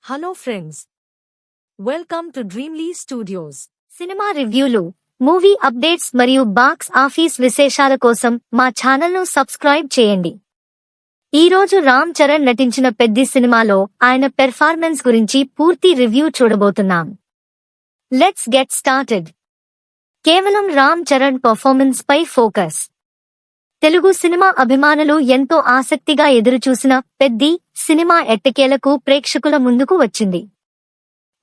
Hello friends, welcome to Dreamly studios. Cinema రివ్యూలు, movie updates మరియు box office విశేషాల కోసం మా ఛానల్ను సబ్స్క్రైబ్ చేయండి. ఈ రోజు రామ్ చరణ్ నటించిన పెద్ది సినిమాలో ఆయన పెర్ఫార్మెన్స్ గురించి పూర్తి రివ్యూ చూడబోతున్నాం. Let's get started. కేవలం రామ్ చరణ్ పర్ఫార్మెన్స్ పై ఫోకస్. తెలుగు సినిమా అభిమానులు ఎంతో ఆసక్తిగా ఎదురుచూసిన పెద్ది సినిమా ఎట్టకేలకు ప్రేక్షకుల ముందుకు వచ్చింది.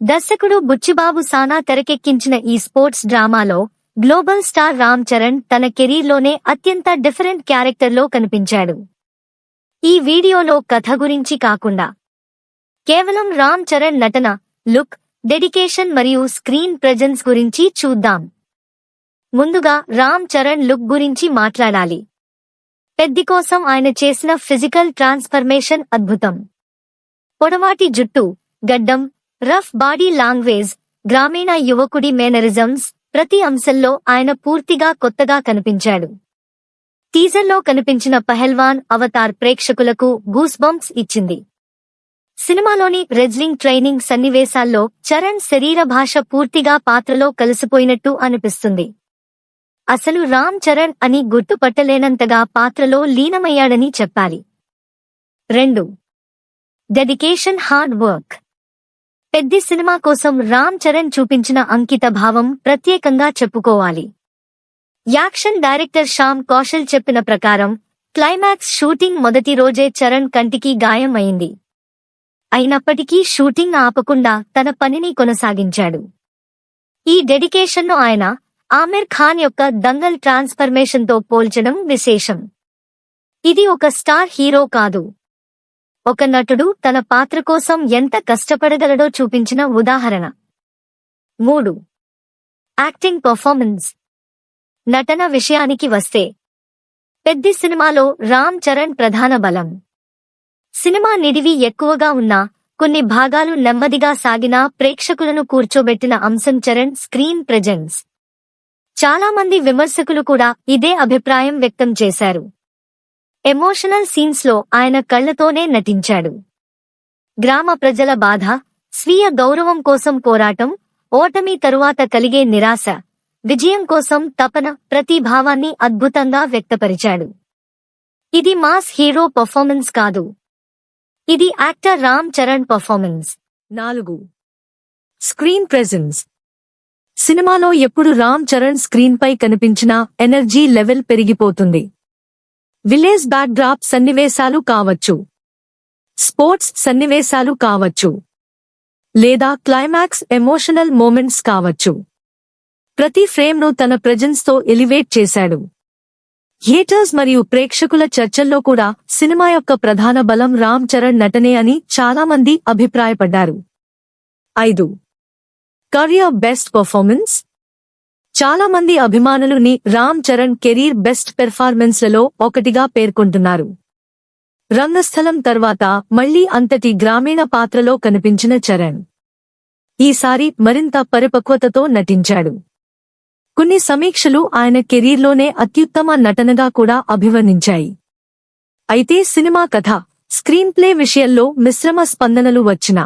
దర్శకుడు బుచ్చిబాబు సానా తెరకెక్కించిన ఈ స్పోర్ట్స్ డ్రామాలో గ్లోబల్ స్టార్ రామ్ చరణ్ తన కెరీర్లోనే అత్యంత డిఫరెంట్ క్యారెక్టర్లో కనిపించాడు. ఈ వీడియోలో కథ గురించి కాకుండా కేవలం రామ్ చరణ్ నటన, లుక్, డెడికేషన్ మరియు స్క్రీన్ ప్రెజెన్స్ గురించి చూద్దాం. ముందుగా రామ్ చరణ్ లుక్ గురించి మాట్లాడాలి. పెద్ది కోసం ఆయన చేసిన ఫిజికల్ ట్రాన్స్ఫర్మేషన్ అద్భుతం. పొడవాటి జుట్టు, గడ్డం, రఫ్ బాడీ లాంగ్వేజ్, గ్రామీణ యువకుడి మేనరిజమ్స్, ప్రతి అంశంలో ఆయన పూర్తిగా కొత్తగా కనిపించాడు. టీజర్లో కనిపించిన పహల్వాన్ అవతార్ ప్రేక్షకులకు గూస్బంప్స్ ఇచ్చింది. సినిమాలోని రెజ్లింగ్ ట్రైనింగ్ సన్నివేశాల్లో చరణ్ శరీర భాష పూర్తిగా పాత్రలో కలిసిపోయినట్టు అనిపిస్తుంది. అసలు రామ్ చరణ్ అని గుర్తుపట్టలేనంతగా పాత్రలో లీనమయ్యాడని చెప్పాలి. 2. Dedication, hard work. Peddi cinema కోసం రామ్ చరణ్ చూపించిన అంకిత భావం ప్రత్యేకంగా చెప్పుకోవాలి. యాక్షన్ డైరెక్టర్ శ్యామ్ కౌశల్ చెప్పిన ప్రకారం క్లైమాక్స్ షూటింగ్ మొదటి రోజే చరణ్ కంటికి గాయం అయింది. అయినప్పటికీ షూటింగ్ ఆపకుండా తన పనిని కొనసాగించాడు. ఈ డెడికేషన్ను ఆయన ఆమిర్ ఖాన్ యొక్క దంగల్ ట్రాన్స్ఫర్మేషన్తో పోల్చడం విశేషం. ఇది ఒక స్టార్ హీరో కాదు, ఒక నటుడు తన పాత్ర కోసం ఎంత కష్టపడగలడో చూపించిన ఉదాహరణ. 3. Acting performance. నటన విషయానికి వస్తే పెద్ది సినిమాలో రామ్ చరణ్ ప్రధాన బలం. సినిమా నిడివి ఎక్కువగా ఉన్నా, కొన్ని భాగాలు నెమ్మదిగా సాగినా ప్రేక్షకులను కూర్చోబెట్టిన అంశం చరణ్ స్క్రీన్ ప్రెజెన్స్. చాలా మంది విమర్శకులు కూడా ఇదే అభిప్రాయం వ్యక్తం చేశారు. ఎమోషనల్ సీన్స్ లో ఆయన కళ్లతోనే నటించాడు. గ్రామ ప్రజల బాధ, స్వీయ గౌరవం కోసం పోరాటం, ఓటమి తరువాత కలిగే నిరాశ, విజయం కోసం తపన, ప్రతి భావాన్ని అద్భుతంగా వ్యక్తపరిచాడు. ఇది మాస్ హీరో పర్ఫార్మెన్స్ కాదు, ఇది actor Ram Charan performance. 4. Screen presence. సినిమాలో ఎప్పుడు రామ్ చరణ్ స్క్రీన్ పై కనిపించినా ఎనర్జీ లెవెల్ పెరిగిపోతుంది. విలేజ్ బ్యాక్ డ్రాప్ సన్నివేశాలు కావచ్చు, స్పోర్ట్స్ సన్నివేశాలు కావచ్చు, లేదా క్లైమాక్స్ ఎమోషనల్ మూమెంట్స్ కావచ్చు, ప్రతి ఫ్రేమ్ను తన ప్రెజెన్స్ తో ఎలివేట్ చేశాడు. హేటర్స్ మరియు ప్రేక్షకుల చర్చల్లో కూడా సినిమా యొక్క ప్రధాన బలం రామ్ చరణ్ నటనే అని చాలామంది అభిప్రాయపడ్డారు. 5. Career best performance. చాలా మంది అభిమానులుని రామ్ చరణ్ కెరీర్ బెస్ట్ పెర్ఫార్మెన్స్లలో ఒకటిగా పేర్కొంటున్నారు. రంగస్థలం తర్వాత మళ్లీ అంతటి గ్రామీణ పాత్రలో కనిపించిన చరణ్ ఈసారి మరింత పరిపక్వతతో నటించాడు. కొన్ని సమీక్షలు ఆయన కెరీర్లోనే అత్యుత్తమ నటనగా కూడా అభివర్ణించాయి. అయితే సినిమా కథ, స్క్రీన్ ప్లే విషయంలో మిశ్రమ స్పందనలు వచ్చినా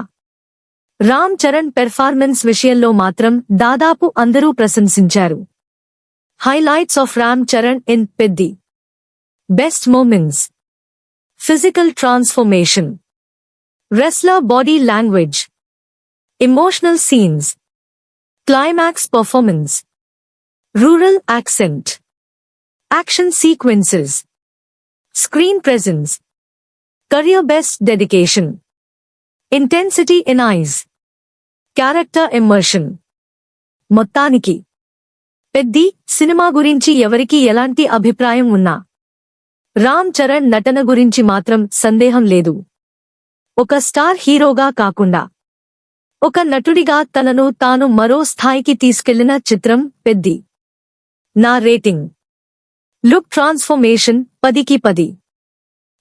రామ్ చరణ్ పెర్ఫార్మెన్స్ విషయంలో మాత్రం దాదాపు అందరూ ప్రశంసించారు. Highlights of Ram Charan in Peddi. Best moments. Physical transformation, wrestler body language, emotional scenes, climax performance, rural accent, action sequences, screen presence, career best dedication, intensity in eyes, character immersion. మొత్తానికి పెద్ది సినిమా గురించి ఎవరికి ఎలాంటి అభిప్రాయం ఉన్నా రామ్ చరణ్ నటన గురించి మాత్రం సందేహం లేదు. ఒక స్టార్ హీరోగా కాకుండా ఒక నటుడిగా తనను తాను మరో స్థాయికి తీసుకెళ్లిన చిత్రం పెద్ది. నా రేటింగ్: లుక్ ట్రాన్స్ఫర్మేషన్ 10కి 10,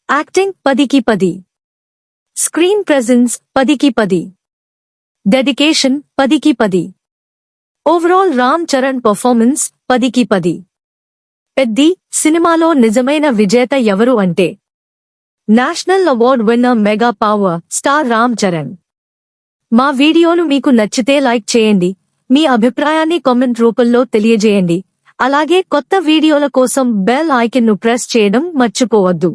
యాక్టింగ్ 10కి 10, స్క్రీన్ ప్రెజెన్స్ 10కి 10, డెడికేషన్ 10కి 10, ఓవరాల్ రామ్ చరణ్ పర్ఫార్మెన్స్ 10కి 10. పెద్ది సినిమాలో నిజమైన విజేత ఎవరు అంటే national award winner mega power star Ram Charan. మా వీడియోలు మీకు నచ్చితే లైక్ చేయండి, మీ అభిప్రాయాన్ని కామెంట్ రూపంలో తెలియజేయండి. అలాగే కొత్త వీడియోల కోసం బెల్ ఐకాన్ను ప్రెస్ చేయడం మర్చిపోవద్దు.